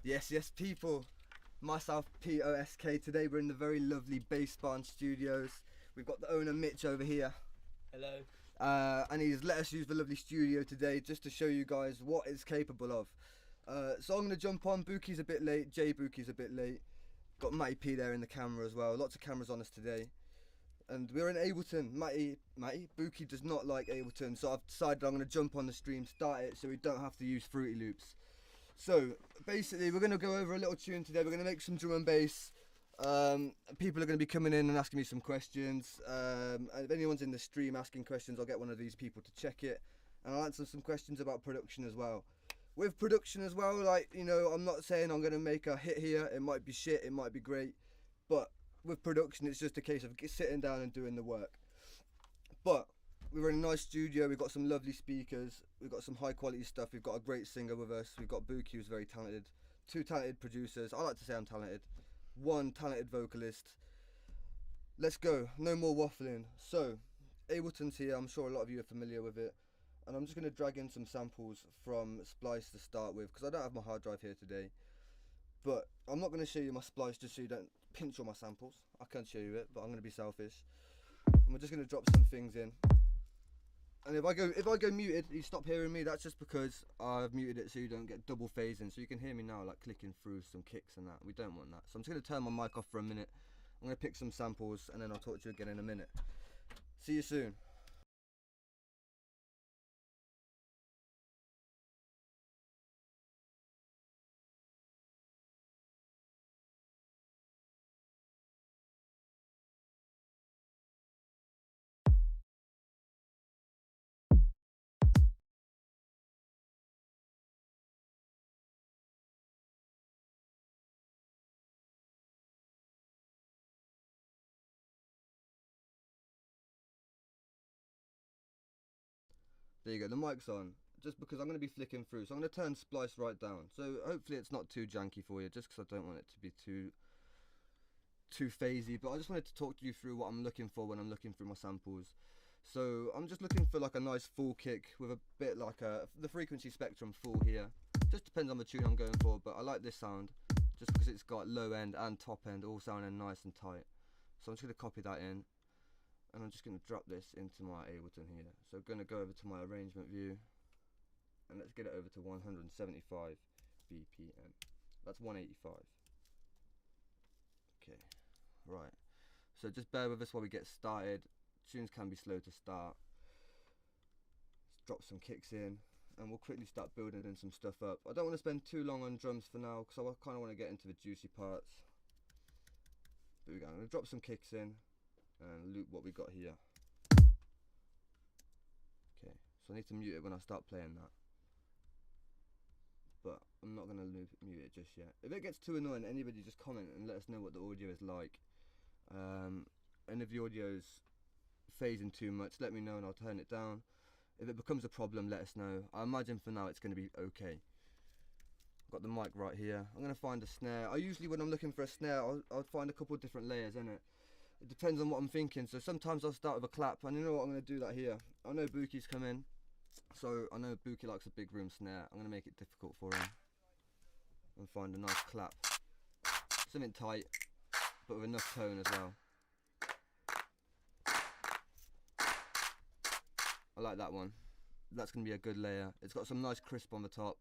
Yes, people. Myself, Posk. Today we're in the very lovely BassBarn studios. We've got the owner, Mitch, over here. Hello. And he's let us use the lovely studio today just to show you guys what it's capable of. So I'm going to jump on. Bookey's a bit late. J Bookey's a bit late. Got Matty P there in the camera as well. Lots of cameras on us today. And we're in Ableton. Matty, Bookey does not like Ableton, so I've decided I'm going to jump on the stream, start it, so we don't have to use Fruity Loops. So basically, we're going to go over a little tune today. We're going to make some drum and bass. People are going to be coming in and asking me some questions. And if anyone's in the stream asking questions, I'll get one of these people to check it, and I'll answer some questions about production as well. With production as well, like, you know, I'm not saying I'm going to make a hit here. It might be shit, it might be great, but with production, it's just a case of sitting down and doing the work. But we're in a nice studio. We've got some lovely speakers. We've got some high quality stuff. We've got a great singer with us. We've got Bookey, who's very talented. 2 talented producers. I like to say I'm talented. 1 talented vocalist. Let's go. No more waffling. So, Ableton's here. I'm sure a lot of you are familiar with it. And I'm just going to drag in some samples from Splice to start with, because I don't have my hard drive here today. But I'm not going to show you my Splice just so you don't pinch all my samples. I can't show you it, but I'm going to be selfish. And we're just going to drop some things in. And if I go muted, you stop hearing me. That's just because I've muted it so you don't get double phasing. So you can hear me now, like clicking through some kicks and that. We don't want that. So I'm just going to turn my mic off for a minute. I'm going to pick some samples and then I'll talk to you again in a minute. See you soon. There you go, the mic's on. Just because I'm going to be flicking through, so I'm going to turn Splice right down. So hopefully it's not too janky for you, just because I don't want it to be too phasey. But I just wanted to talk you through what I'm looking for when I'm looking through my samples. So I'm just looking for like a nice full kick with a bit like the frequency spectrum full here. Just depends on the tune I'm going for, but I like this sound just because it's got low end and top end all sounding nice and tight. So I'm just going to copy that in. And I'm just going to drop this into my Ableton here. So I'm going to go over to my arrangement view and let's get it over to 175 BPM. That's 185. Okay, right. So just bear with us while we get started. Tunes can be slow to start. Let's drop some kicks in and we'll quickly start building in some stuff up. I don't want to spend too long on drums for now because I kind of want to get into the juicy parts. But we go. I'm going to drop some kicks in and loop what we got here. Okay, so I need to mute it when I start playing that, but I'm not going to mute it just yet. If it gets too annoying, anybody just comment and let us know what the audio is like, and if the audio's phasing too much, let me know and I'll turn it down. If it becomes a problem, let us know. I imagine for now it's going to be okay. Got the mic right here. I'm going to find a snare. I usually, when I'm looking for a snare, I'll find a couple of different layers in it. It depends on what I'm thinking, so sometimes I'll start with a clap, and you know what, I'm going to do that here. I know Bookey's come in, so I know Bookey likes a big room snare. I'm going to make it difficult for him and find a nice clap. Something tight, but with enough tone as well. I like that one. That's going to be a good layer. It's got some nice crisp on the top,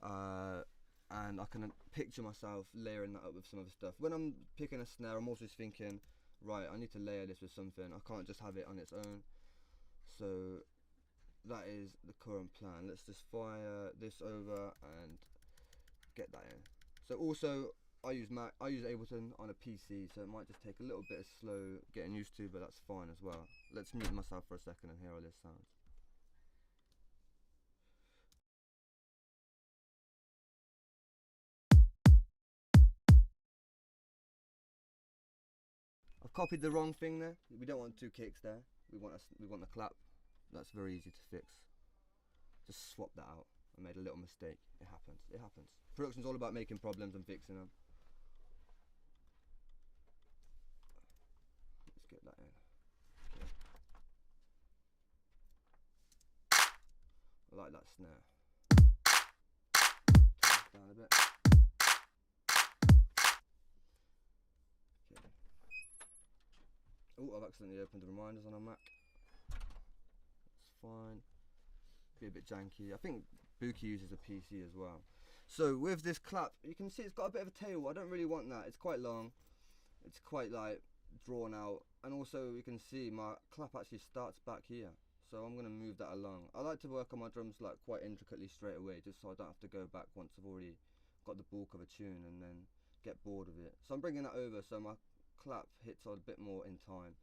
and I can picture myself layering that up with some other stuff. When I'm picking a snare, I'm also thinking, right, I need to layer this with something. I can't just have it on its own. So that is the current plan. Let's just fire this over and get that in. So also I use Ableton on a PC, so it might just take a little bit of slow getting used to, but that's fine as well. Let's mute myself for a second and hear how this sounds. I've copied the wrong thing there. We don't want 2 kicks there. We want the clap. That's very easy to fix. Just swap that out. I made a little mistake. It happens. It happens. Production's all about making problems and fixing them. Let's get that in. Okay. I like that snare. Turn it down a bit. Oh, I've accidentally opened the reminders on our Mac. That's fine. Be a bit janky. I think Bookey uses a PC as well. So with this clap, you can see it's got a bit of a tail. I don't really want that. It's quite long. It's quite like drawn out, and also you can see my clap actually starts back here. So I'm gonna move that along. I like to work on my drums like quite intricately straight away, just so I don't have to go back once I've already got the bulk of a tune and then get bored of it. So I'm bringing that over so my clap hits a bit more in time.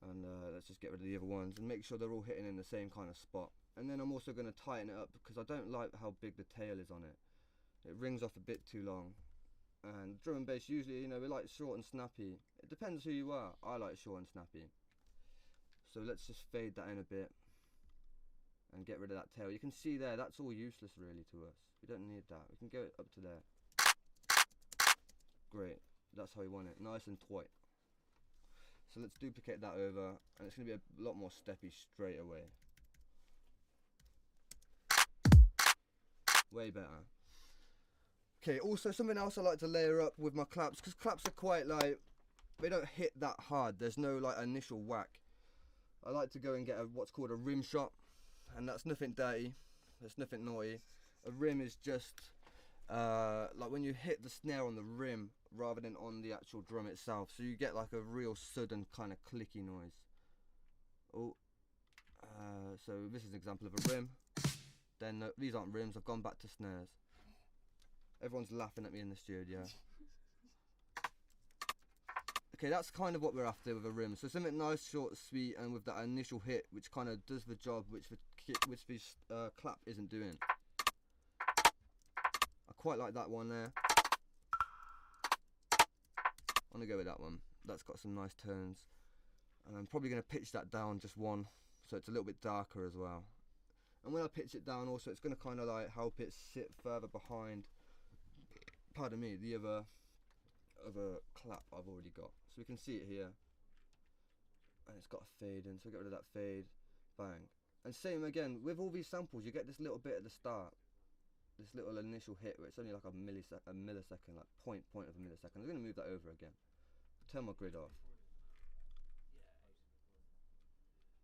And let's just get rid of the other ones and make sure they're all hitting in the same kind of spot. And then I'm also going to tighten it up because I don't like how big the tail is on it. It rings off a bit too long. And drum and bass usually, you know, we like short and snappy. It depends who you are. I like short and snappy. So let's just fade that in a bit and get rid of that tail. You can see there, that's all useless really to us. We don't need that. We can go up to there. Great. That's how we want it. Nice and tight. So let's duplicate that over, and it's going to be a lot more steppy straight away. Way better. Okay, also something else I like to layer up with my claps, because claps are quite like, they don't hit that hard. There's no like initial whack. I like to go and get what's called a rim shot, and that's nothing dirty. There's nothing naughty. A rim is just like when you hit the snare on the rim rather than on the actual drum itself, so you get like a real sudden kind of clicky noise. Oh, so this is an example of a rim. Then these aren't rims, I've gone back to snares. Everyone's laughing at me in the studio. Okay, that's kind of what we're after with a rim. So something nice, short, sweet, and with that initial hit, which kind of does the job which the clap isn't doing. I quite like that one there. I'm gonna go with that one. That's got some nice tones. And I'm probably gonna pitch that down just one, so it's a little bit darker as well. And when I pitch it down also, it's gonna kind of like help it sit further behind, pardon me, the other clap I've already got. So we can see it here. And it's got a fade in, so get rid of that fade, bang. And same again, with all these samples, you get this little bit at the start. This little initial hit where it's only like a millisecond, like point of a millisecond. I'm going to move that over again. Turn my grid off.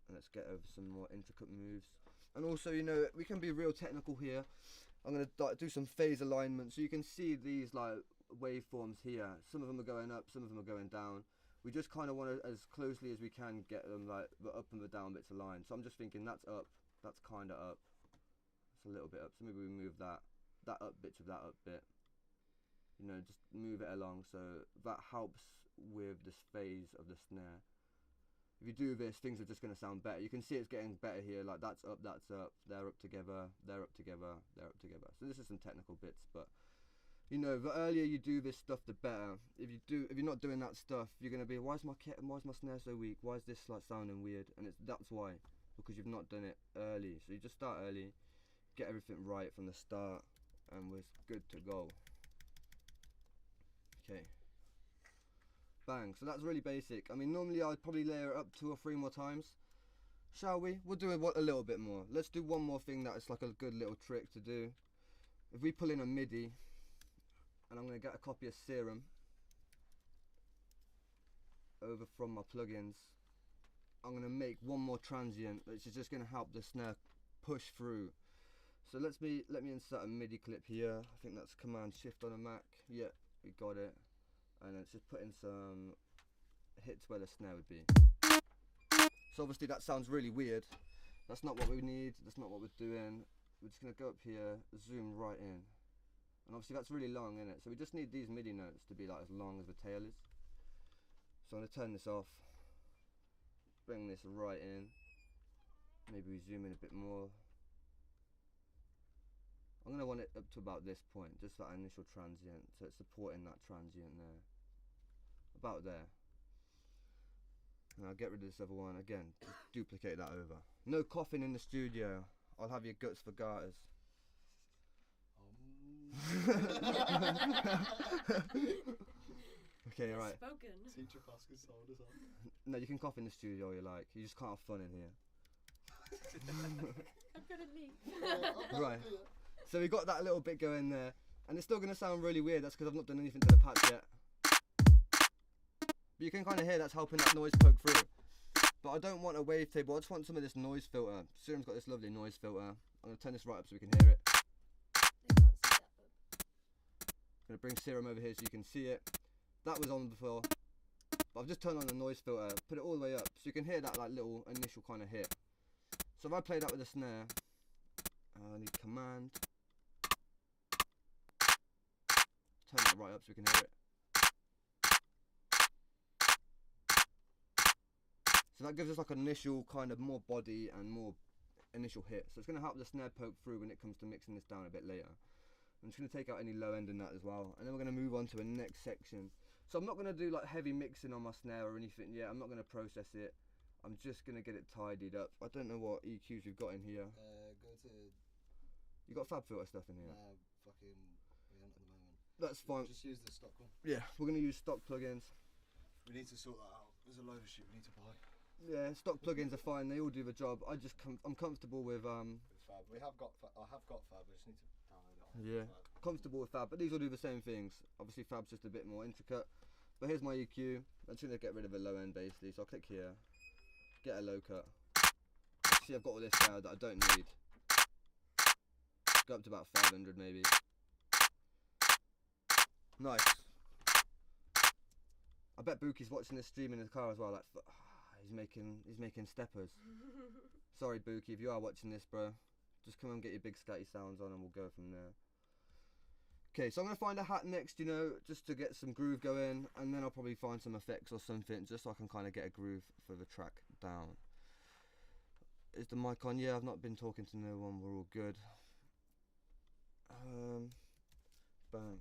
And let's get over some more intricate moves. And also, you know, we can be real technical here. I'm going to do some phase alignment. So you can see these like waveforms here. Some of them are going up, some of them are going down. We just kind of want to, as closely as we can, get them like the up and the down bits aligned. So I'm just thinking that's up, that's kind of up. A little bit up, so maybe we move that up bit to that up bit, you know, just move it along, so that helps with this phase of the snare. If you do this, things are just going to sound better. You can see it's getting better here, like that's up, they're up together, they're up together, they're up together. So this is some technical bits, but you know, the earlier you do this stuff, the better. If you're not doing that stuff, you're going to be, why is my snare so weak, why is this like sounding weird? And that's why, because you've not done it early. So you just start early, get everything right from the start, and we're good to go. Okay, bang. So that's really basic. I mean, normally I'd probably layer it up 2 or 3 more times. Shall we? We'll do a little bit more. Let's do one more thing that is like a good little trick to do. If we pull in a MIDI, and I'm going to get a copy of Serum over from my plugins, I'm going to make one more transient, which is just going to help the snare push through. So let me insert a MIDI clip here. I think that's Command Shift on a Mac. Yeah, we got it. And let's just put in some hits where the snare would be. So obviously that sounds really weird. That's not what we need. That's not what we're doing. We're just gonna go up here, zoom right in. And obviously that's really long, isn't it? So we just need these MIDI notes to be like as long as the tail is. So I'm gonna turn this off. Bring this right in. Maybe we zoom in a bit more. I'm going to want it up to about this point, just that initial transient, so it's supporting that transient there. About there. And I'll get rid of this other one again, just duplicate that over. No coughing in the studio, I'll have your guts for garters. Okay, right. Spoken. Teacher Posk has told us all. No, you can cough in the studio you like, you just can't have fun in here. I'm gonna leave. Right. So we got that little bit going there, and it's still going to sound really weird. That's because I've not done anything to the patch yet. But But you can kind of hear that's helping that noise poke through. But I don't want a wavetable, I just want some of this noise filter. Serum's got this lovely noise filter. I'm going to turn this right up so we can hear it. They can't see that, but I'm going to bring Serum over here so you can see it. That was on before. But I've just turned on the noise filter, put it all the way up so you can hear that like little initial kind of hit. So if I play that with a snare, I need command. Turn that right up so we can hear it. So that gives us like an initial kind of more body and more initial hit. So it's going to help the snare poke through when it comes to mixing this down a bit later. I'm just going to take out any low end in that as well. And then we're going to move on to the next section. So I'm not going to do like heavy mixing on my snare or anything yet. I'm not going to process it. I'm just going to get it tidied up. I don't know what EQs we've got in here. Go to... You got fab filter stuff in here? Nah, fucking... We haven't at the moment. That's fine. Just use the stock one. Yeah, we're going to use stock plugins. We need to sort that out. There's a load of shit we need to buy. Yeah, stock plugins are fine. They all do the job. I'm comfortable with Fab. I have got Fab. I just need to download it on. Yeah, comfortable with Fab, but these all do the same things. Obviously Fab's just a bit more intricate. But here's my EQ. I'm just going to get rid of a low end basically. So I'll click here, get a low cut. See, I've got all this there that I don't need. Go up to about 500 maybe. Nice. I bet Bookey's watching this stream in his car as well. Like, he's making steppers. Sorry Bookey, if you are watching this, bro, just come and get your big scatty sounds on and we'll go from there. Okay, so I'm going to find a hat next, you know, just to get some groove going, and then I'll probably find some effects or something, just so I can kind of get a groove for the track down. Is the mic on? Yeah, I've not been talking to no one, we're all good. Bang.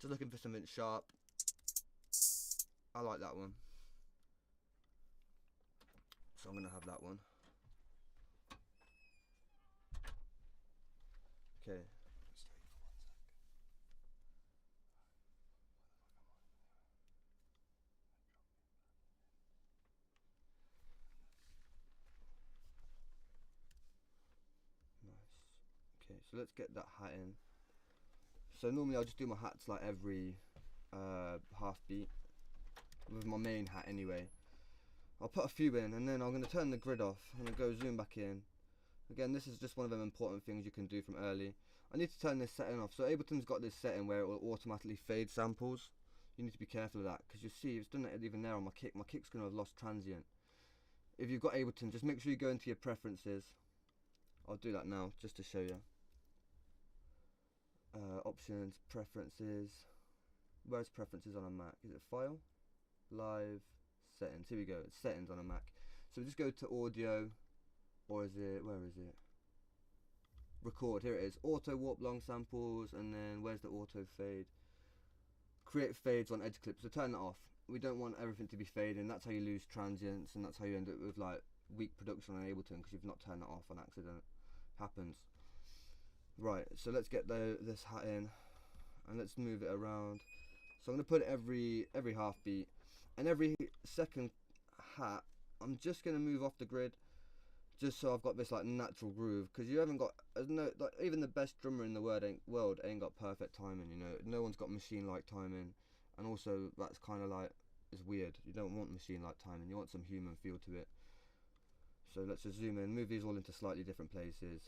Just looking for something sharp. I like that one. So I'm going to have that one. Okay. Nice. Okay, so let's get that hat in. So normally I'll just do my hats like every half beat with my main hat anyway. I'll put a few in and then I'm going to turn the grid off and then go zoom back in. Again, this is just one of them important things you can do from early. I need to turn this setting off. So Ableton's got this setting where it will automatically fade samples. You need to be careful of that because you see it's done it even there on my kick. My kick's going to have lost transient. If you've got Ableton, just make sure you go into your preferences. I'll do that now just to show you. Options, preferences. Where's preferences on a Mac? Is it file? Live, settings. Here we go. It's settings on a Mac. So we just go to audio, or is it, where is it? Record. Here it is. Auto warp long samples, and then where's the auto fade? Create fades on edge clips. So turn that off. We don't want everything to be fading. That's how you lose transients, and that's how you end up with like weak production on Ableton because you've not turned it off on accident. Happens. Right, so let's get this hat in and let's move it around. So I'm going to put it every half beat, and every second hat I'm just going to move off the grid just so I've got this like natural groove, because you haven't got no, like, even the best drummer in the world ain't got perfect timing, you know. No one's got machine like timing, and also that's kind of like, it's weird. You don't want machine like timing, you want some human feel to it. So let's just zoom in, move these all into slightly different places.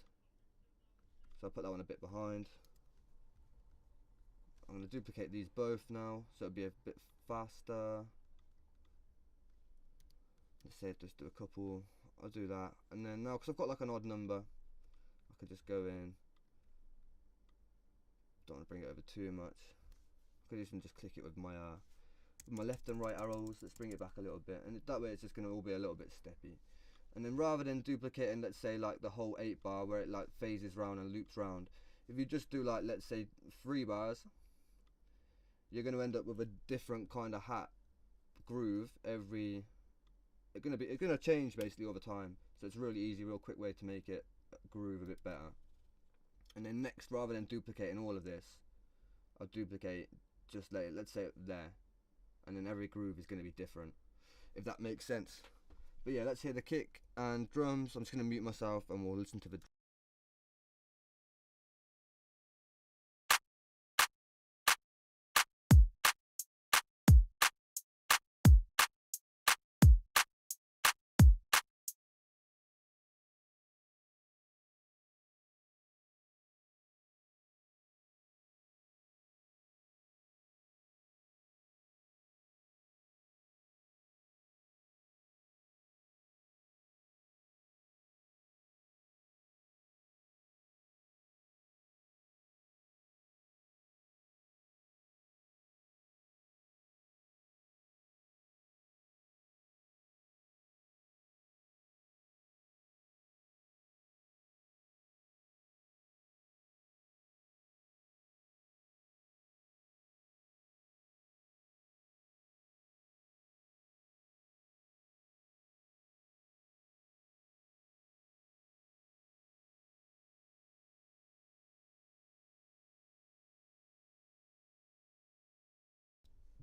So I'll put that one a bit behind. I'm going to duplicate these both now, so it'll be a bit faster. Let's say just do a couple. I'll do that, and then now because I've got like an odd number, I could just go in. Don't want to bring it over too much. I could even just click it with my left and right arrows. Let's bring it back a little bit, and that way it's just going to all be a little bit steppy. And then rather than duplicating, let's say like the whole 8 bar where it like phases round and loops round, if you just do like, let's say 3 bars, you're going to end up with a different kind of hat groove every. It's going to change basically over time. So it's a really easy, real quick way to make it groove a bit better. And then next, rather than duplicating all of this, I'll duplicate just like, let's say there, and then every groove is going to be different, if that makes sense. But yeah, let's hear the kick and drums. I'm just going to mute myself and we'll listen to the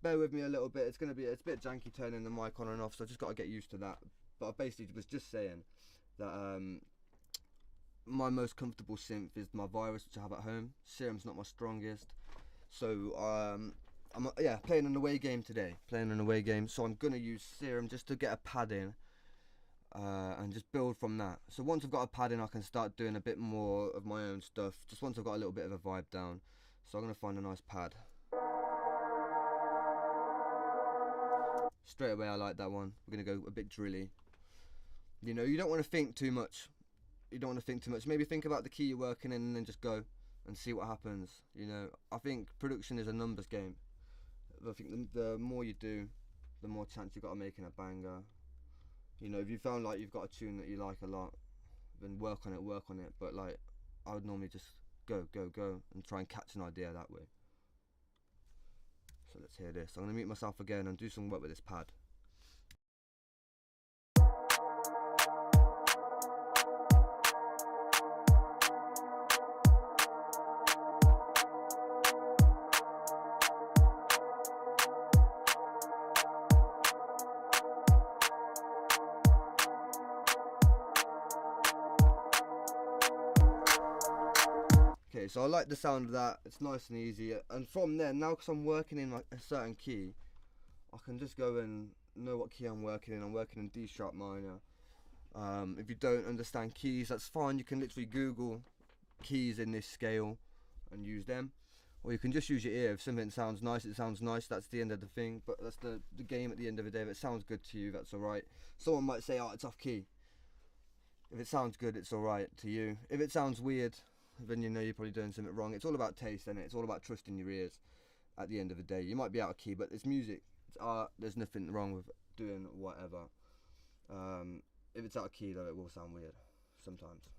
bear with me a little bit. It's a bit janky turning the mic on and off, so I just got to get used to that. But I basically was just saying that my most comfortable synth is my Virus, which I have at home. Serum's not my strongest, so I'm playing an away game today. So I'm gonna use Serum just to get a pad in, and just build from that. So once I've got a pad in, I can start doing a bit more of my own stuff. Just once I've got a little bit of a vibe down. So I'm gonna find a nice pad. Straight away, I like that one. We're gonna go a bit drilly. You know, you don't want to think too much. Maybe think about the key you're working in and then just go and see what happens. You know, I think production is a numbers game. I think the more you do, the more chance you've got of making a banger. You know, if you found like you've got a tune that you like a lot, then work on it. But like, I would normally just go and try and catch an idea that way. So let's hear this. I'm gonna mute myself again and do some work with this pad. Okay, so I like the sound of that. It's nice and easy, and from there, now because I'm working in like a certain key, I can just go and know what key I'm working in. I'm working in D sharp minor. If you don't understand keys, that's fine. You can literally Google keys in this scale and use them, or you can just use your ear. If something sounds nice, it sounds nice. That's the end of the thing. But that's the game at the end of the day. If it sounds good to you, that's alright. Someone might say, "Oh, it's off key." If it sounds good, it's alright to you. If it sounds weird, then you know you're probably doing something wrong. It's all about taste, isn't it? It's all about trusting your ears at the end of the day. You might be out of key, but it's music, it's art. There's nothing wrong with doing whatever. If it's out of key though, it will sound weird sometimes.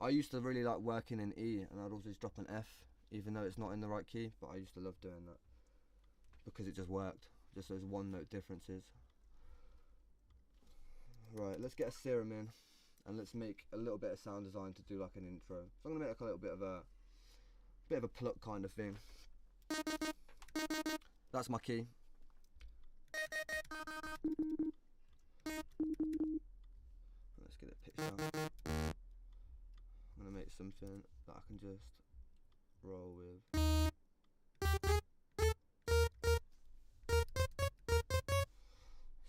I used to really like working in E, and I'd always drop an F even though it's not in the right key, but I used to love doing that because it just worked, just those one note differences. Right, let's get a Serum in. And let's make a little bit of sound design to do like an intro. So I'm gonna make like a little bit of a pluck kind of thing. That's my key. Let's get it pitched out. I'm gonna make something that I can just roll with.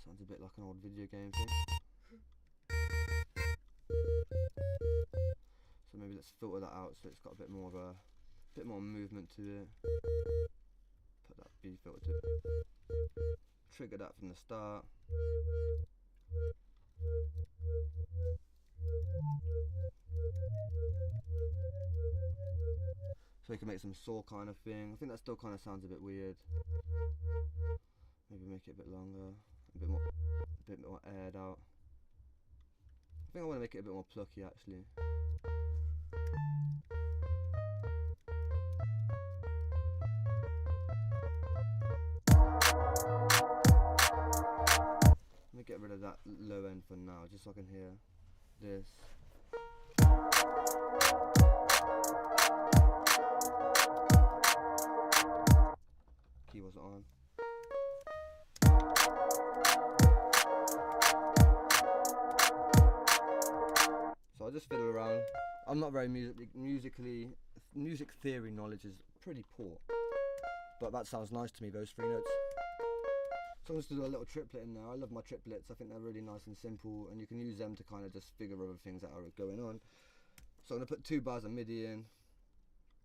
Sounds a bit like an old video game thing. So maybe let's filter that out so it's got a bit more movement to it. Put that B filter to it. Trigger that from the start. So we can make some saw kind of thing. I think that still kind of sounds a bit weird. Maybe make it a bit longer, a bit more aired out. I think I want to make it a bit more plucky actually. Let me get rid of that low end for now, just so I can hear this. Key wasn't on. So I'll just fiddle around. I'm not very music theory knowledge is pretty poor, but that sounds nice to me, those three notes. So I'm just gonna do a little triplet in there. I love my triplets. I think they're really nice and simple, and you can use them to kind of just figure other things that are going on. So I'm gonna put 2 bars of MIDI in,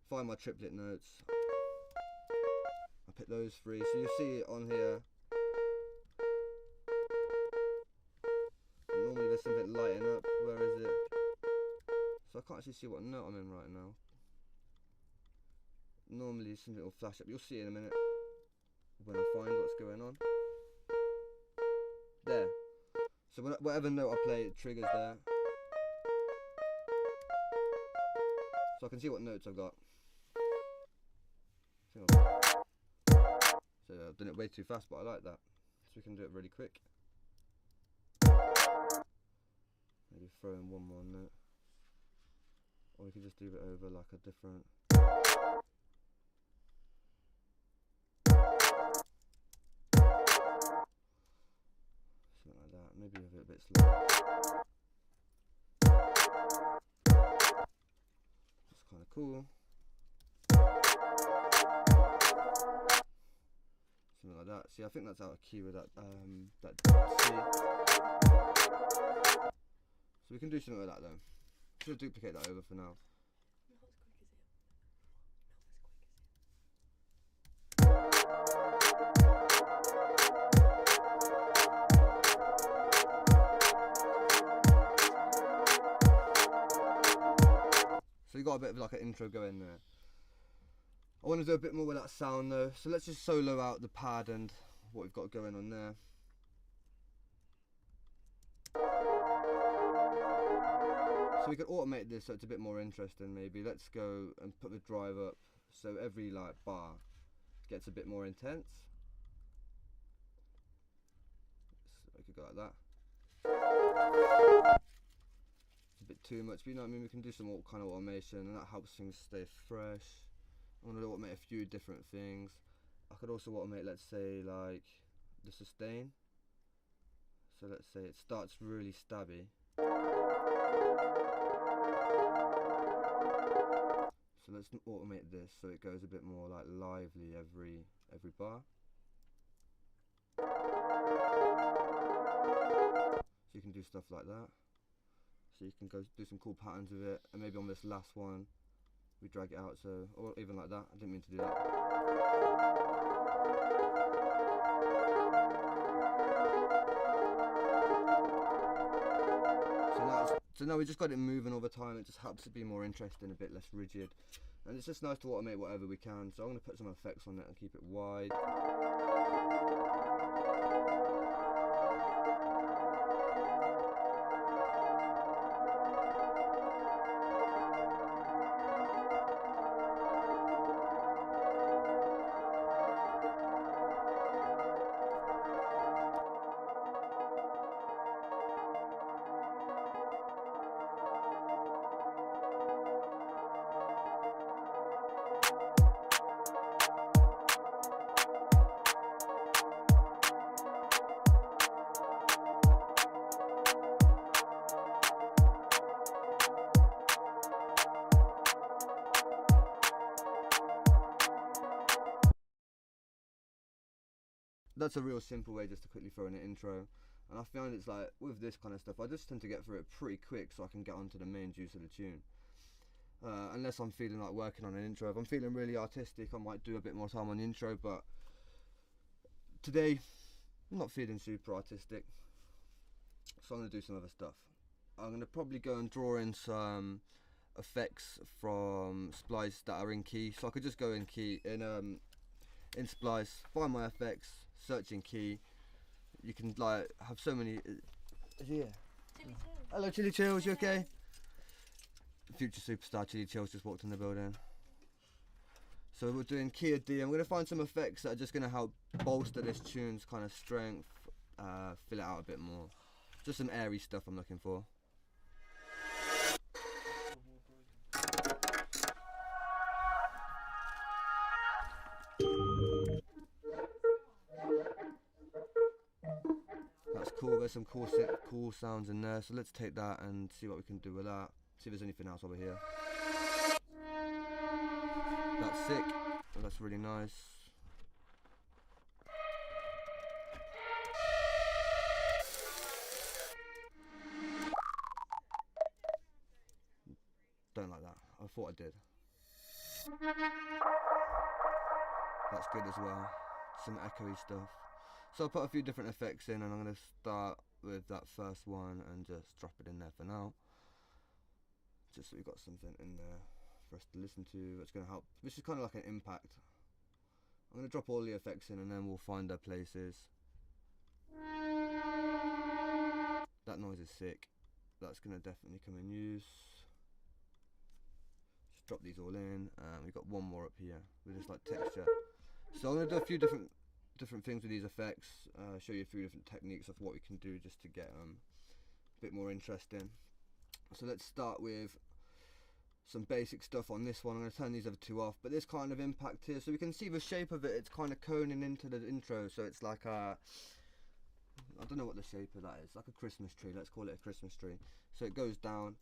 find my triplet notes. I pick those 3. So you see it on here. Normally there's something lighting up. Where is it? So I can't actually see what note I'm in right now. Normally something will flash up. You'll see in a minute when I find what's going on. There. So whatever note I play, it triggers there. So I can see what notes I've got. So I've done it way too fast, but I like that. So we can do it really quick. Maybe throw in one more note. Or we could just do it over like a different. slow. That's kind of cool. Something like that. See, I think that's out of key with that C. So we can do something like that though. Should duplicate that over for now. So you got a bit of like an intro going there. I want to do a bit more with that sound though, so let's just solo out the pad and what we've got going on there. So we can automate this so it's a bit more interesting maybe. Let's go and put the drive up so every like bar gets a bit more intense. So we could go like that. It's a bit too much, but you know what I mean, we can do some kind of automation and that helps things stay fresh. I want to automate a few different things. I could also automate, let's say, like the sustain. So let's say it starts really stabby. So let's automate this so it goes a bit more like lively every bar. So you can do stuff like that. So you can go do some cool patterns with it, and maybe on this last one we drag it out, so, or even like that. I didn't mean to do that. So now we just got it moving all the time. It just helps it be more interesting, a bit less rigid, and it's just nice to automate whatever we can. So I'm going to put some effects on it and keep it wide. That's a real simple way just to quickly throw in an intro, and I find it's like with this kind of stuff I just tend to get through it pretty quick so I can get onto the main juice of the tune, unless I'm feeling like working on an intro. If I'm feeling really artistic I might do a bit more time on the intro, but today I'm not feeling super artistic, so I'm going to do some other stuff. I'm going to probably go and draw in some effects from Splice that are in key, so I could just go in key in Splice, find my effects, search in key. You can like have so many. Is he here? Chili Chills. Hello, Chili Chills. You okay? Future superstar Chili Chills just walked in the building. So we're doing key of D. I'm going to find some effects that are just going to help bolster this tune's kind of strength, fill it out a bit more. Just some airy stuff I'm looking for. That's cool, there's some cool sounds in there, so let's take that and see what we can do with that. See if there's anything else over here. That's sick, oh, that's really nice. Don't like that, I thought I did. That's good as well, some echoey stuff. So I'll put a few different effects in, and I'm going to start with that first one and just drop it in there for now. Just so we've got something in there for us to listen to that's going to help. This is kind of like an impact. I'm going to drop all the effects in and then we'll find their places. That noise is sick. That's going to definitely come in use. Just drop these all in, and we've got one more up here with this like texture. So I'm going to do a few different things with these effects, show you a few different techniques of what we can do just to get a bit more interesting. So let's start with some basic stuff on this one. I'm going to turn these other two off, but this kind of impact here, so we can see the shape of it, it's kind of coning into the intro, so it's like a I don't know what the shape of that is. Like a Christmas tree. Let's call it a Christmas tree. So it goes down.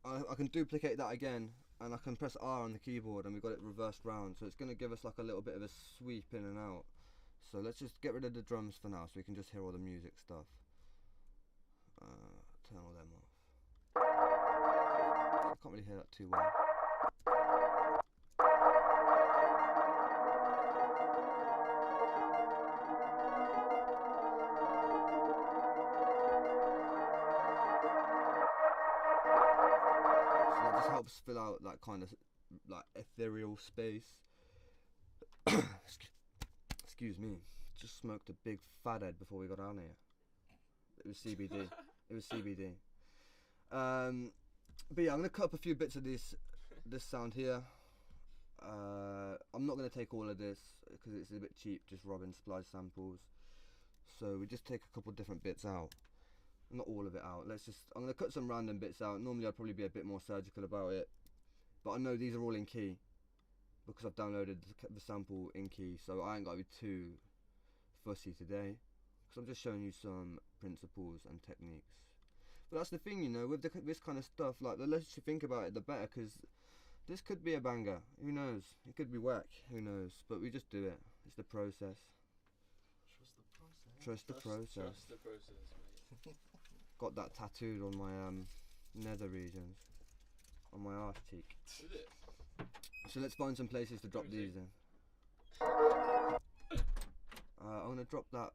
I can duplicate that again, and I can press R on the keyboard, and we've got it reversed round. So it's going to give us like a little bit of a sweep in and out. So let's just get rid of the drums for now, so we can just hear all the music stuff. Turn all them off. I can't really hear that too well. So that just helps fill out that kind of like ethereal space. Excuse me. Just smoked a big fat head before we got down here. It was CBD. It was CBD. But yeah, I'm gonna cut up a few bits of this sound here. I'm not gonna take all of this because it's a bit cheap, just robbing splice samples. So we just take a couple different bits out. Not all of it out. I'm gonna cut some random bits out. Normally I'd probably be a bit more surgical about it, but I know these are all in key because I've downloaded the sample in key, so I ain't gotta be too fussy today. Because I'm just showing you some principles and techniques. But that's the thing, you know, with this kind of stuff, like the less you think about it, the better, because this could be a banger. Who knows? It could be whack. Who knows? But we just do it. It's the process. Trust the process. Trust the process, mate. Got that tattooed on my nether regions, on my arse cheek. Is it? So let's find some places to drop these in. I'm gonna drop that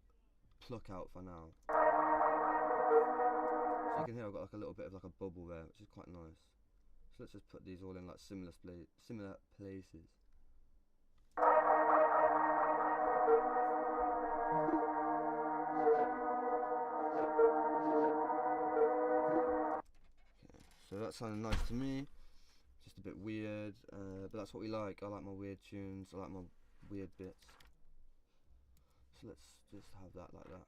pluck out for now. So you can hear I've got like a little bit of like a bubble there, which is quite nice. So let's just put these all in like similar places. Okay, so that sounded nice to me. Just a bit weird, but that's what we like. I like my weird tunes. I like my weird bits. So let's just have that like that.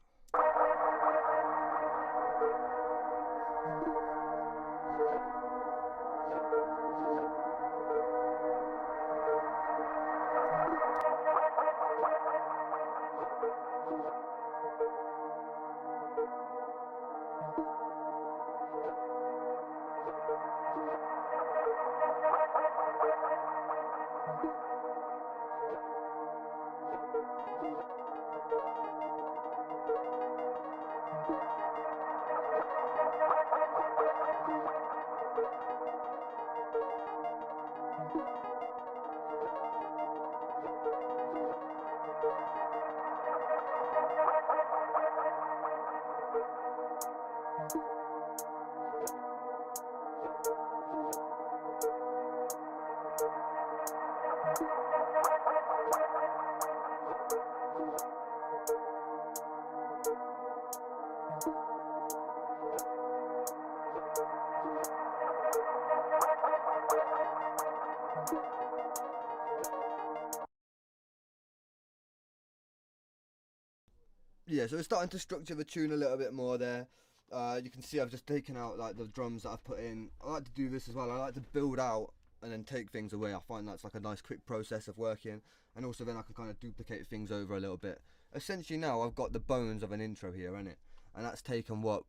Yeah, so we're starting to structure the tune a little bit more there. You can see I've just taken out like the drums that I've put in. I like to do this as well. I like to build out and then take things away. I find that's like a nice quick process of working, and also then I can kind of duplicate things over a little bit. Essentially now I've got the bones of an intro here, innit? And that's taken what,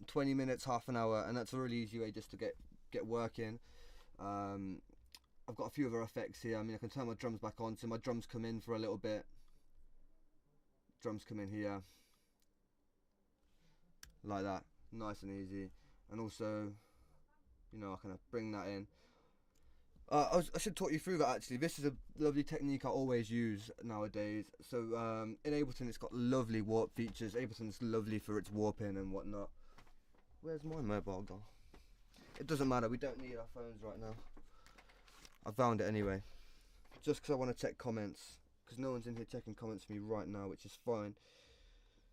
20 minutes, half an hour, and that's a really easy way just to get working. I've got a few other effects here. I mean, I can turn my drums back on, so my drums come in for a little bit. Drums come in here like that, nice and easy. And also, you know, I kind of bring that in. I should talk you through that actually. This is a lovely technique I always use nowadays. So in Ableton it's got lovely warp features. Ableton's lovely for its warping and whatnot. Where's my mobile gone? It doesn't matter, we don't need our phones right now. I found it anyway, just because I want to check comments, because no one's in here checking comments for me right now, which is fine.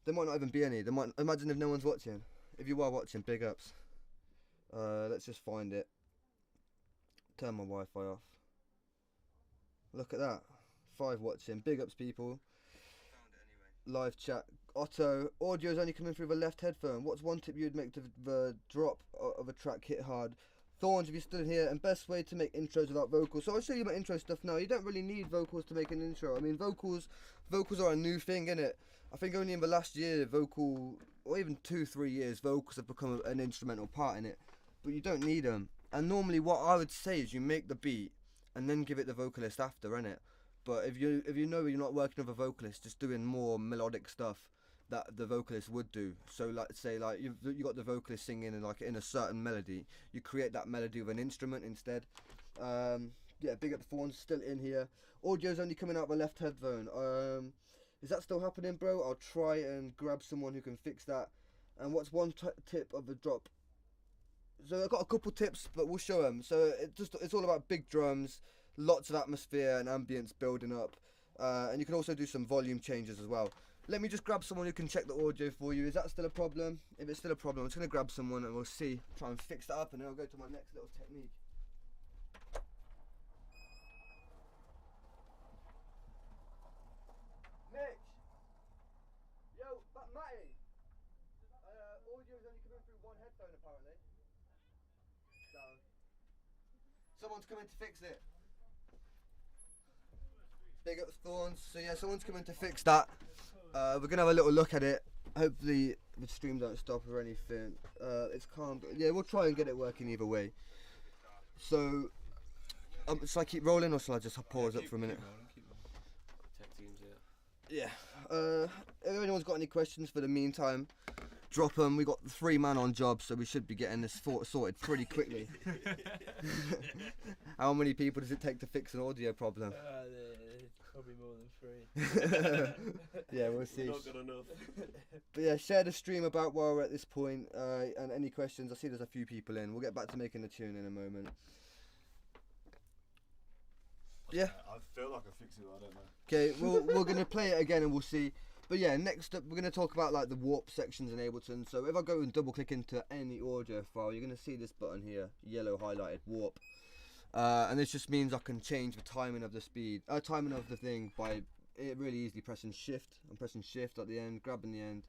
There might not even be any. There might, imagine if no one's watching. If you are watching, big ups. Let's just find it. Turn my Wi-Fi off. Look at that. 5 watching. Big ups, people. Live chat. Otto, audio's only coming through the left headphone. What's one tip you'd make to the drop of a track hit hard? Thorns, if you're still here, and best way to make intros without vocals. So I'll show you my intro stuff now. You don't really need vocals to make an intro. I mean, vocals are a new thing, innit? I think only in the last year, or even 2-3 years, vocals have become an instrumental part in it. But you don't need them. And normally what I would say is you make the beat and then give it the vocalist after, innit? But if you know you're not working with a vocalist, just doing more melodic stuff that the vocalist would do. So like say like you got the vocalist singing in a certain melody, you create that melody with an instrument instead. Yeah, big up the Thorns, still in here. Audio's only coming out of my left headphone. Is that still happening, bro? I'll try and grab someone who can fix that. And what's one tip of the drop? So I've got a couple tips, but we'll show them. So it's all about big drums, lots of atmosphere and ambience building up, and you can also do some volume changes as well. Let me just grab someone who can check the audio for you. Is that still a problem? If it's still a problem, I'm just going to grab someone and we'll see. Try and fix that up, and then I'll go to my next little technique. Mitch! Yo, Matty! Audio's only coming through one headphone apparently. So, someone's coming to fix it. Big up Thorns. So yeah, someone's coming to fix that. We're gonna have a little look at it. Hopefully the stream don't stop or anything. It's calm. Yeah, we'll try and get it working either way. So, shall I keep rolling or shall I just pause up for a minute? Keep rolling. Tech teams here. Yeah. If anyone's got any questions for the meantime, drop them. We got 3 man on job, so we should be getting this sorted pretty quickly. How many people does it take to fix an audio problem? Probably more than 3. Yeah, we'll see. Not good enough. But yeah, share the stream about while we're at this point, and any questions. I see there's a few people in. We'll get back to making the tune in a moment. Yeah. I feel like I fixed it, I don't know. Okay, we're gonna play it again and we'll see. But yeah, next up we're gonna talk about like the warp sections in Ableton. So if I go and double click into any audio file, you're gonna see this button here, yellow highlighted warp. And this just means I can change the timing of the timing of the thing by really easily pressing shift. I'm pressing shift at the end, grabbing the end,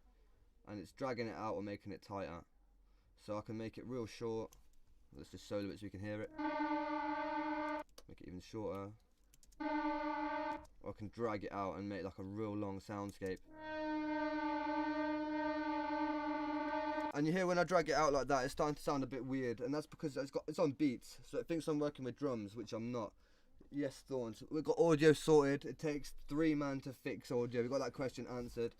and it's dragging it out or making it tighter. So I can make it real short. Let's just solo it so you can hear it. Make it even shorter. Or I can drag it out and make like a real long soundscape. And you hear when I drag it out like that, it's starting to sound a bit weird, and that's because it's on beats, so it thinks I'm working with drums, which I'm not. Yes, Thorns. We've got audio sorted. It takes 3 man to fix audio. We've got that question answered.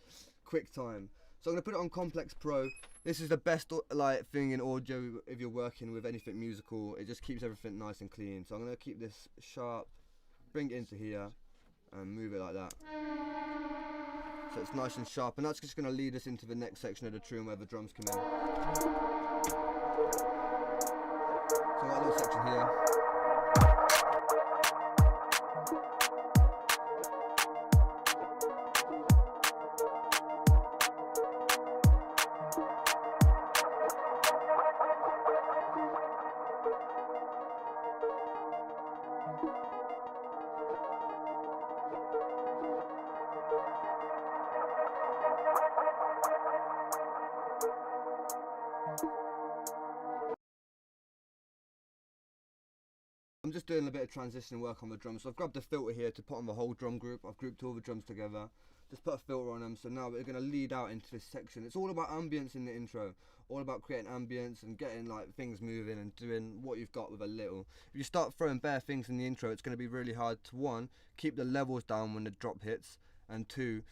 Quick time. So I'm gonna put it on Complex Pro. This is the best thing in audio if you're working with anything musical. It just keeps everything nice and clean. So I'm gonna keep this sharp, bring it into here, and move it like that. So it's nice and sharp, and that's just going to lead us into the next section of the tune where the drums come in. So I've got a little section here. I'm just doing a bit of transition work on the drums. So I've grabbed a filter here to put on the whole drum group. I've grouped all the drums together. Just put a filter on them. So now we're going to lead out into this section. It's all about ambience in the intro. All about creating ambience and getting like things moving and doing what you've got with a little. If you start throwing bare things in the intro, it's going to be really hard to, 1, keep the levels down when the drop hits, and 2,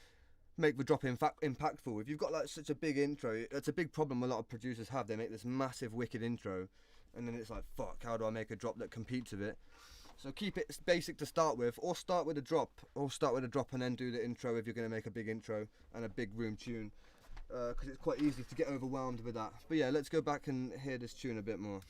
make the drop impactful. If you've got like such a big intro, that's a big problem a lot of producers have. They make this massive wicked intro, and then it's like, fuck, how do I make a drop that competes with it? So keep it basic to start with, or start with a drop, and then do the intro if you're going to make a big intro and a big room tune, because it's quite easy to get overwhelmed with that. But yeah, let's go back and hear this tune a bit more.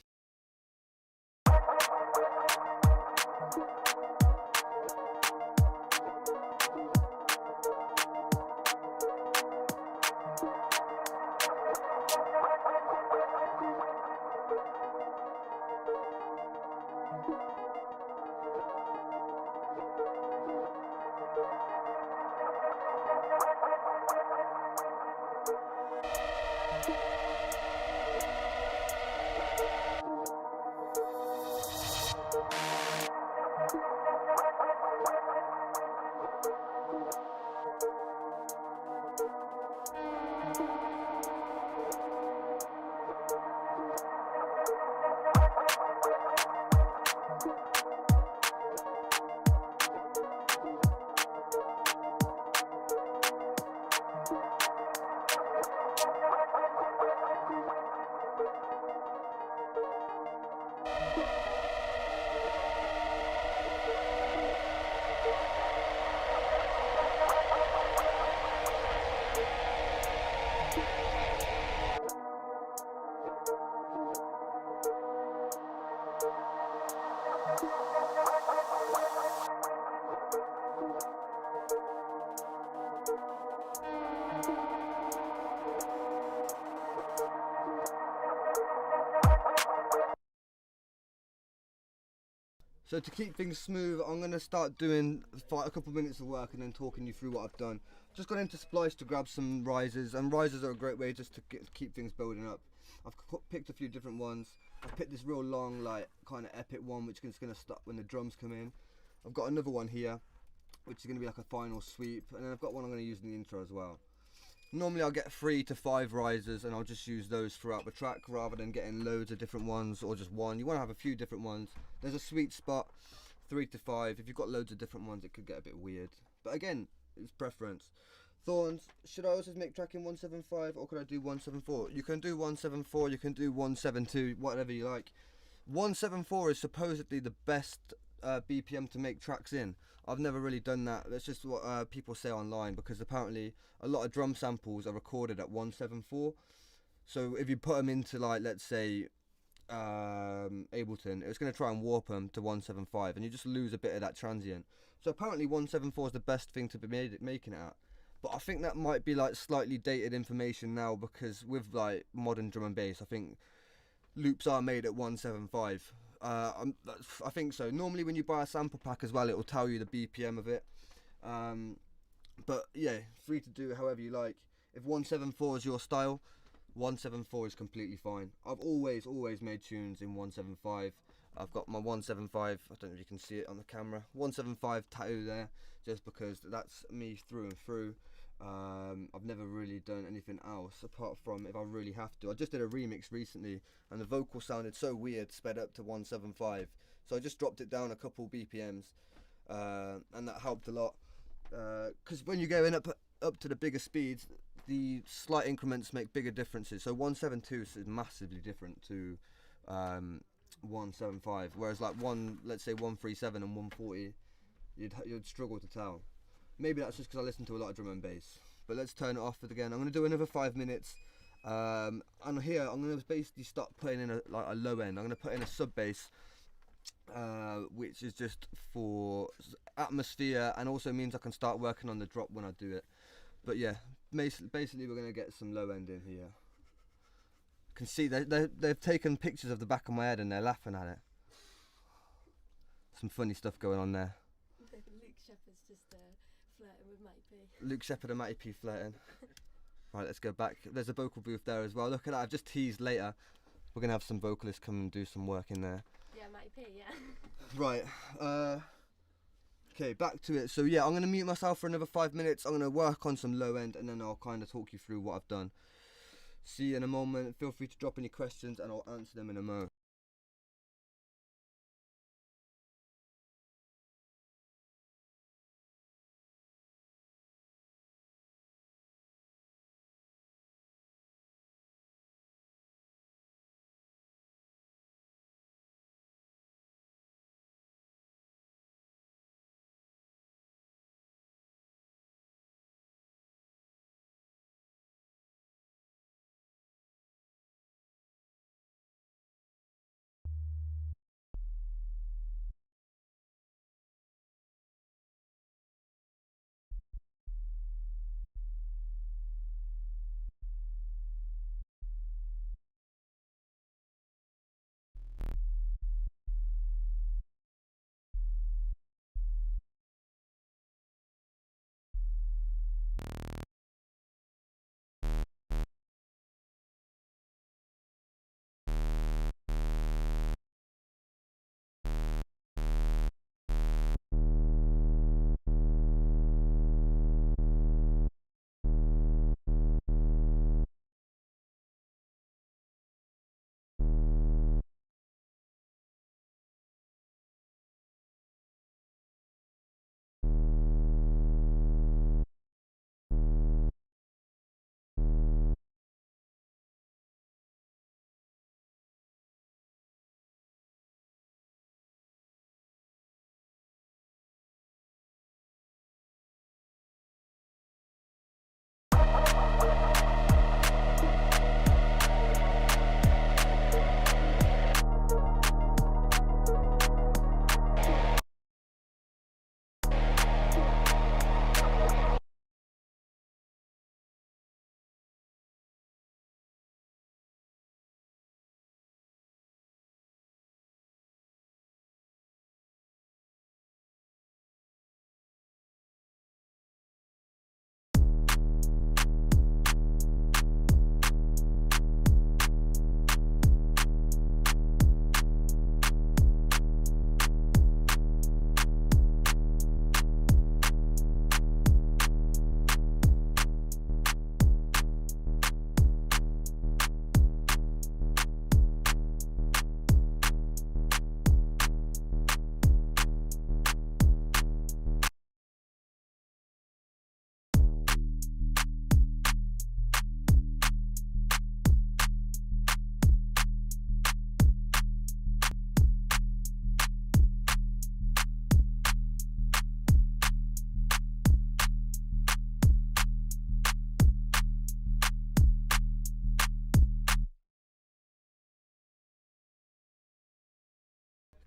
So to keep things smooth, I'm going to start doing a couple minutes of work and then talking you through what I've done. Just got into Splice to grab some risers, and risers are a great way just to keep things building up. I've picked a few different ones. I've picked this real long, like, kind of epic one, which is going to stop when the drums come in. I've got another one here, which is going to be like a final sweep, and then I've got one I'm going to use in the intro as well. Normally I'll get 3 to 5 risers and I'll just use those throughout the track rather than getting loads of different ones or just one. You want to have a few different ones. There's a sweet spot, 3 to 5. If you've got loads of different ones, it could get a bit weird. But again, it's preference. Thorns, should I also make track in 175 or could I do 174? You can do 174, you can do 172, whatever you like. 174 is supposedly the best BPM to make tracks in. I've never really done that. That's just what people say online, because apparently a lot of drum samples are recorded at 174. So if you put them into, like, let's say Ableton, it's going to try and warp them to 175 and you just lose a bit of that transient. So apparently 174 is the best thing to be making it at. But I think that might be like slightly dated information now, because with like modern drum and bass, I think loops are made at 175. I think so. Normally when you buy a sample pack as well, it will tell you the BPM of it. But yeah, free to do however you like. If 174 is your style, 174 is completely fine. I've always made tunes in 175. I've got my 175, I don't know if you can see it on the camera, 175 tattoo there, just because that's me through and through. I've never really done anything else apart from if I really have to. I just did a remix recently and the vocal sounded so weird sped up to 175, so I just dropped it down a couple BPMs, and that helped a lot, because when you're going up to the bigger speeds, the slight increments make bigger differences. So 172 is massively different to 175, whereas like let's say 137 and 140, you'd struggle to tell. Maybe that's just because I listen to a lot of drum and bass. But let's turn it off again. I'm going to do another 5 minutes. And here I'm going to basically start putting in a low end. I'm going to put in a sub bass, which is just for atmosphere and also means I can start working on the drop when I do it. But yeah, basically we're going to get some low end in here. You can see they've taken pictures of the back of my head and they're laughing at it. Some funny stuff going on there. Luke Shepherd's just flirting with Matty P. Luke Shepherd and Matty P flirting. Right, let's go back. There's a vocal booth there as well. Look at that, I've just teased later. We're going to have some vocalists come and do some work in there. Yeah, Matty P, yeah. Right, okay, back to it. So yeah, I'm going to mute myself for another 5 minutes. I'm going to work on some low end and then I'll kind of talk you through what I've done. See you in a moment. Feel free to drop any questions and I'll answer them in a moment.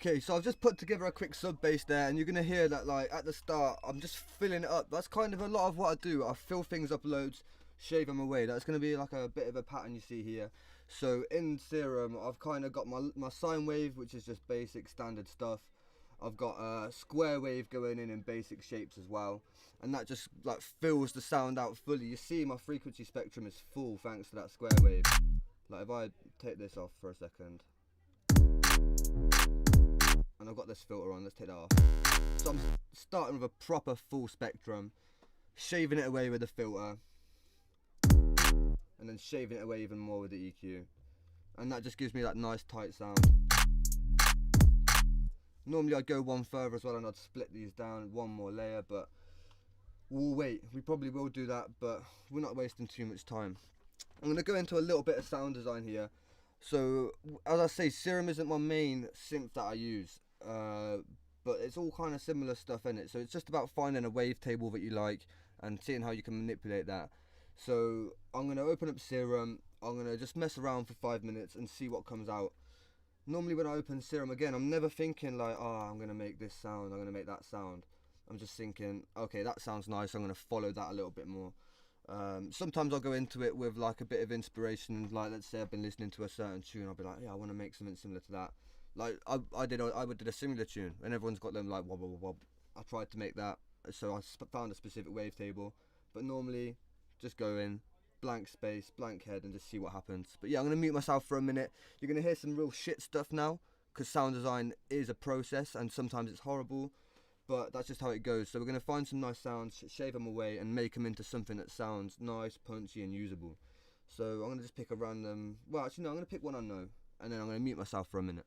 Okay, so I've just put together a quick sub bass there, and you're gonna hear that like at the start I'm just filling it up. That's kind of a lot of what I do. I fill things up loads, shave them away. That's gonna be like a bit of a pattern you see here. So in Serum I've kind of got my sine wave, which is just basic standard stuff. I've got a square wave going in basic shapes as well, and that just like fills the sound out fully. You see my frequency spectrum is full thanks to that square wave. Like if I take this off for a second, and I've got this filter on, let's take that off. So I'm starting with a proper full spectrum, shaving it away with the filter, and then shaving it away even more with the EQ, and that just gives me that nice tight sound. Normally I'd go one further as well, and I'd split these down one more layer, but we'll wait. We probably will do that, but we're not wasting too much time. I'm going to go into a little bit of sound design here. So as I say, Serum isn't my main synth that I use, but it's all kind of similar stuff in it. So it's just about finding a wavetable that you like and seeing how you can manipulate that. So I'm going to open up Serum. I'm going to just mess around for 5 minutes and see what comes out. Normally when I open Serum again, I'm never thinking like, oh, I'm going to make this sound, I'm going to make that sound. I'm just thinking, okay, that sounds nice, I'm going to follow that a little bit more. Sometimes I'll go into it with like a bit of inspiration, like let's say I've been listening to a certain tune, I'll be like, yeah, I want to make something similar to that. Like I did a similar tune, and everyone's got them like wob wob wob. I tried to make that, so I found a specific wavetable, but normally just go in, blank space, blank head, and just see what happens. But yeah, I'm going to mute myself for a minute. You're going to hear some real shit stuff now, because sound design is a process, and sometimes it's horrible, but that's just how it goes. So we're going to find some nice sounds, shave them away, and make them into something that sounds nice, punchy, and usable. So I'm going to just pick a random, well actually no, I'm going to pick one I know, and then I'm going to mute myself for a minute.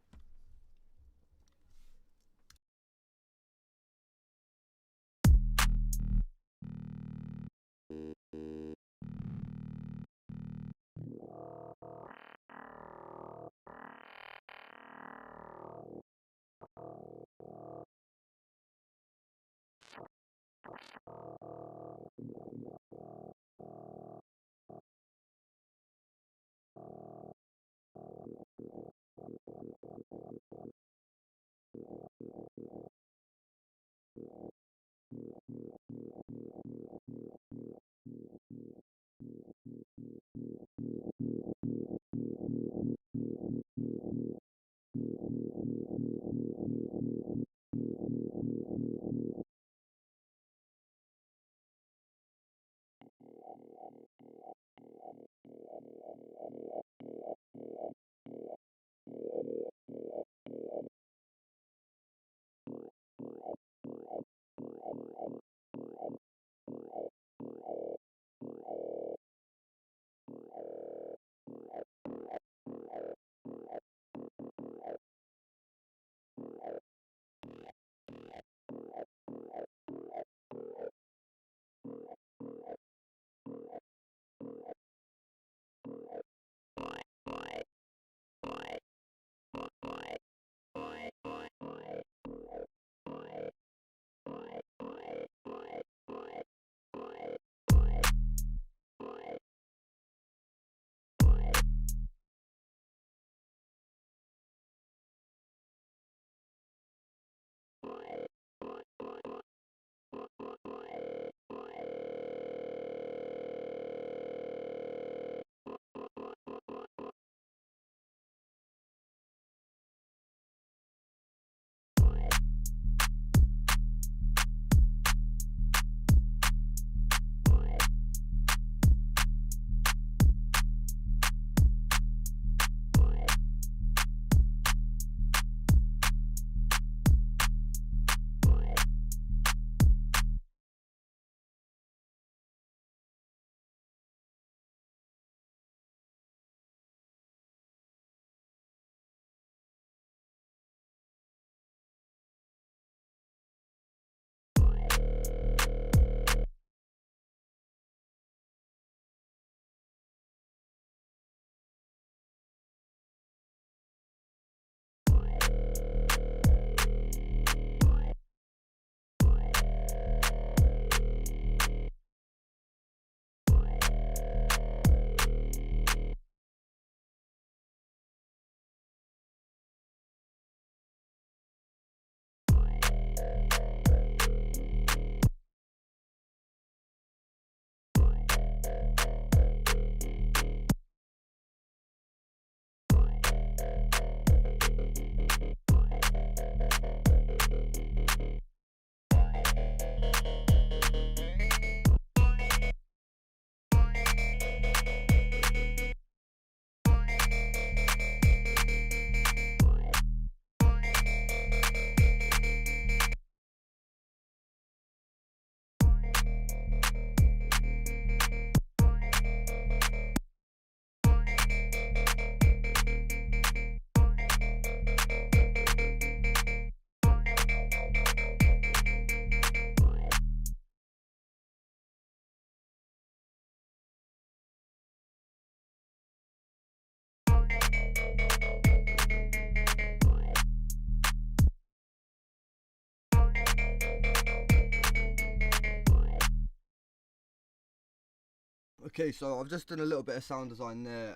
Okay, so I've just done a little bit of sound design there.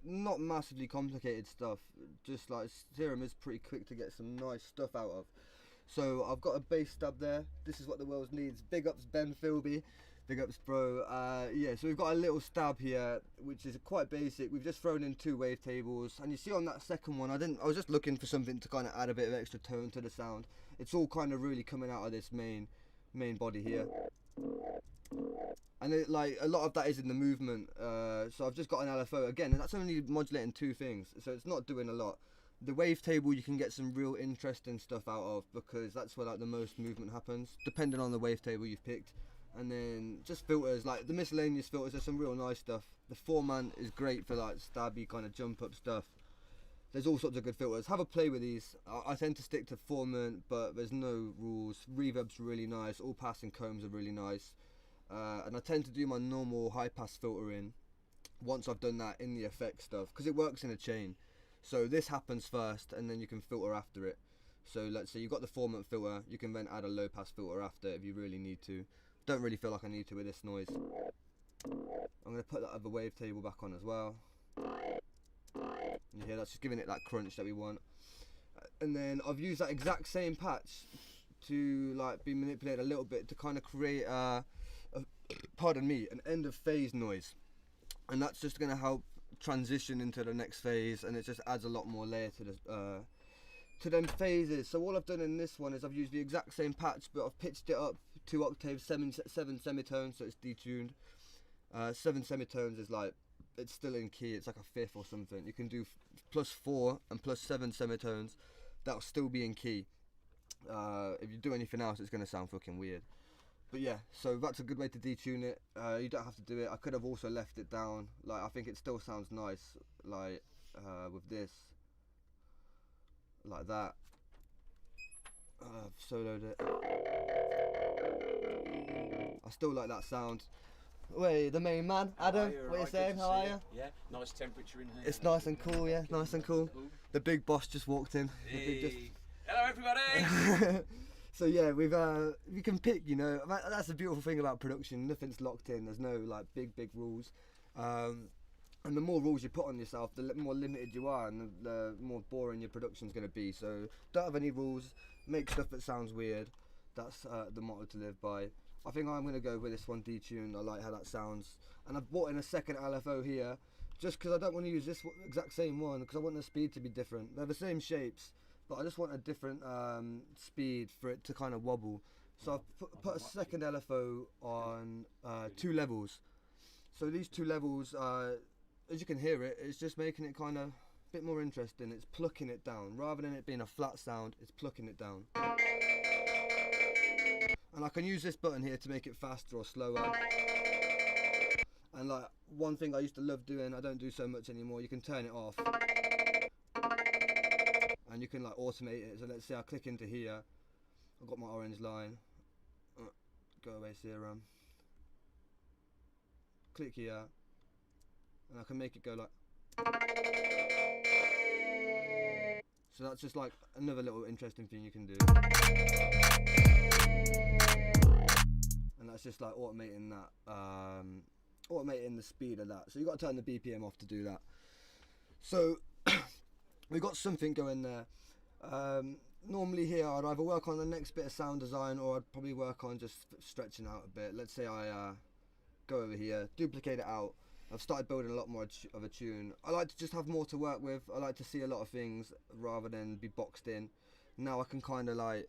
Not massively complicated stuff. Just like Serum is pretty quick to get some nice stuff out of. So I've got a bass stab there. This is what the world needs. Big ups Ben Philby. Big ups bro. Yeah, so we've got a little stab here, which is quite basic. We've just thrown in 2 wavetables, and you see on that second one, I was just looking for something to kind of add a bit of extra tone to the sound. It's all kind of really coming out of this main body here. And like a lot of that is in the movement, so I've just got an LFO again, and that's only modulating 2 things, so it's not doing a lot. The wavetable you can get some real interesting stuff out of, because that's where like the most movement happens, depending on the wavetable you've picked. And then just filters, like the miscellaneous filters, there's some real nice stuff. The 4-man is great for like stabby kind of jump up stuff. There's all sorts of good filters. Have a play with these. I tend to stick to 4-man, but there's no rules. Reverb's really nice, all passing combs are really nice. And I tend to do my normal high pass filtering once I've done that in the effect stuff, because it works in a chain. So this happens first, and then you can filter after it. So let's say you've got the 4-man filter, you can then add a low pass filter after if you really need to. Don't really feel like I need to with this noise. I'm going to put that other wavetable back on as well. You hear that's just giving it that crunch that we want. And then I've used that exact same patch to like be manipulated a little bit to kind of create pardon me, an end of phase noise, and that's just going to help transition into the next phase, and it just adds a lot more layer to them phases. So all I've done in this one is I've used the exact same patch, but I've pitched it up 2 octaves, 7 semitones, so it's detuned. 7 semitones is like, it's still in key, it's like a 5th or something. You can do +4 and +7 semitones, that'll still be in key. If you do anything else, it's going to sound fucking weird. But yeah, so that's a good way to detune it. You don't have to do it. I could have also left it down. Like, I think it still sounds nice, like with this, like that. I've soloed it. I still like that sound. Wait, the main man, Adam, what are you saying? How are you? Yeah, nice temperature in here. It's nice and cool, yeah, nice and cool. The big boss just walked in. Hey. Hello everybody! So yeah, we can pick, you know, that's the beautiful thing about production, nothing's locked in, there's no like big rules. And the more rules you put on yourself, the more limited you are, and the more boring your production's going to be. So don't have any rules, make stuff that sounds weird. That's the motto to live by. I think I'm going to go with this one detuned. I like how that sounds. And I've brought in a second LFO here, just because I don't want to use this exact same one, because I want the speed to be different. They're the same shapes, but I just want a different speed for it to kind of wobble. So I've put a second LFO on 2 levels. So these 2 levels, as you can hear it, it's just making it kind of a bit more interesting. It's plucking it down. Rather than it being a flat sound, it's plucking it down. And I can use this button here to make it faster or slower. And like, one thing I used to love doing, I don't do so much anymore, you can turn it off. And you can like automate it. So let's say I click into here, I've got my orange line. Go away Serum. Click here. And I can make it go like. So that's just like another little interesting thing you can do. And that's just like automating that, automating the speed of that. So you've got to turn the BPM off to do that. So we've got something going there. Normally here I'd either work on the next bit of sound design, or I'd probably work on just stretching out a bit. Let's say I go over here, duplicate it out. I've started building a lot more of a tune. I like to just have more to work with. I like to see a lot of things rather than be boxed in. Now I can kind of like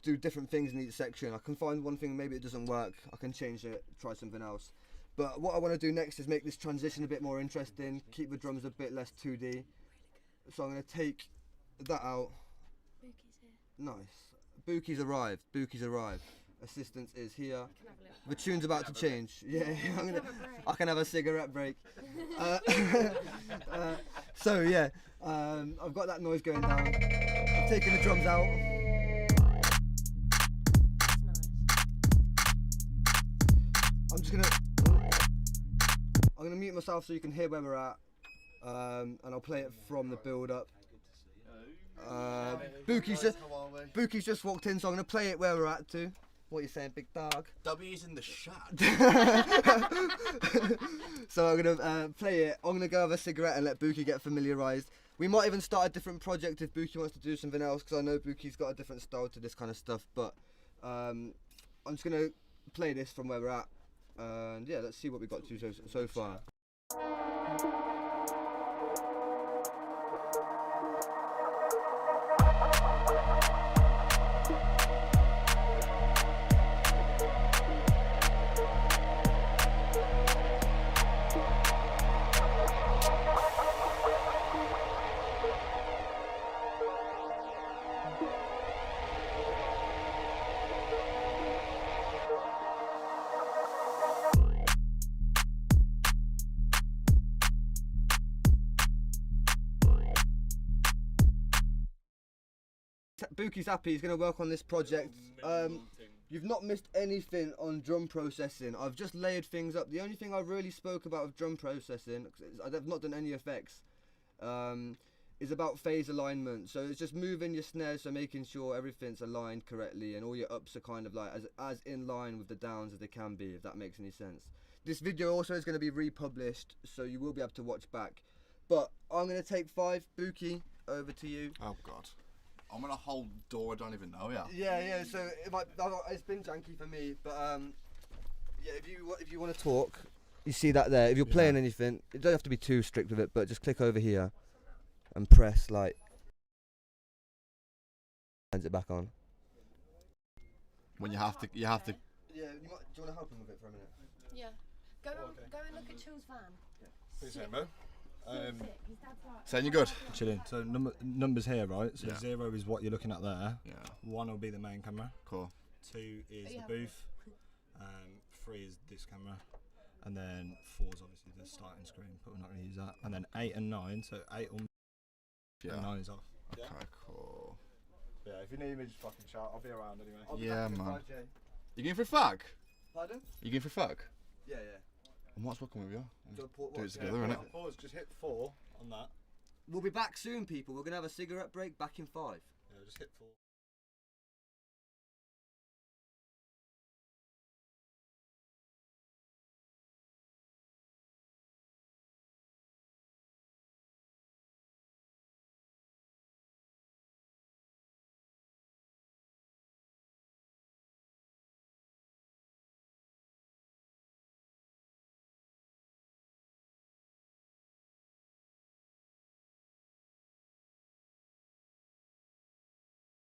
do different things in each section. I can find one thing, maybe it doesn't work, I can change it, try something else. But what I want to do next is make this transition a bit more interesting, keep the drums a bit less 2D. So I'm going to take that out. Bookey's here. Nice. Bookey's arrived. Assistance is here. Can have a little The tune's about to change. Yeah, I can have a cigarette break. So yeah, I've got that noise going down. I've taken the drums out. That's nice. I'm gonna mute myself so you can hear where we're at, and I'll play it from the build up. Bookey's just walked in, so I'm gonna play it where we're at too. What are you saying, big dog? W's in the shot. So I'm gonna play it. I'm gonna go have a cigarette and let Bookey get familiarised. We might even start a different project if Bookey wants to do something else, because I know Bookey's got a different style to this kind of stuff. But I'm just gonna play this from where we're at, and yeah, let's see what we got to so far. Bookey's happy, he's going to work on this project. You've not missed anything on drum processing. I've just layered things up. The only thing I really spoke about with drum processing, I've not done any effects, is about phase alignment. So it's just moving your snares, so making sure everything's aligned correctly and all your ups are kind of like as in line with the downs as they can be, if that makes any sense. This video also is going to be republished, so you will be able to watch back. But I'm going to take 5. Bookey, over to you. Oh God. I'm on a whole door I don't even know, yeah. Yeah, so it's been janky for me, but yeah, if you want to talk, you see that there. If you're playing anything, you don't have to be too strict with it, but just click over here and press like, turns it back on. When you have to. Yeah, do you want to help him with it for a minute? Yeah. Go and look at Chill's van. Who's saying, Mo? Sick. His dad's like. Saying you're good. Chilling. So numbers here, right? So Yeah. 0 is what you're looking at there. Yeah. 1 will be the main camera. Cool. 2 is Yeah. the booth. 3 is this camera. And then 4 is obviously the starting screen, but we're not going to use that. And then 8 and 9. So 8 on and 9 is off. Okay, cool. Yeah, if you need me, just fucking shout. I'll be around anyway. I'll be Yeah, back in man. 5, Jay. You going for a fag? Pardon? You going for a fag? Yeah. I might as well come with you. Do Do it together, innit? Pause, just hit 4 on that. We'll be back soon, people. We're going to have a cigarette break back in 5. Yeah, just hit 4.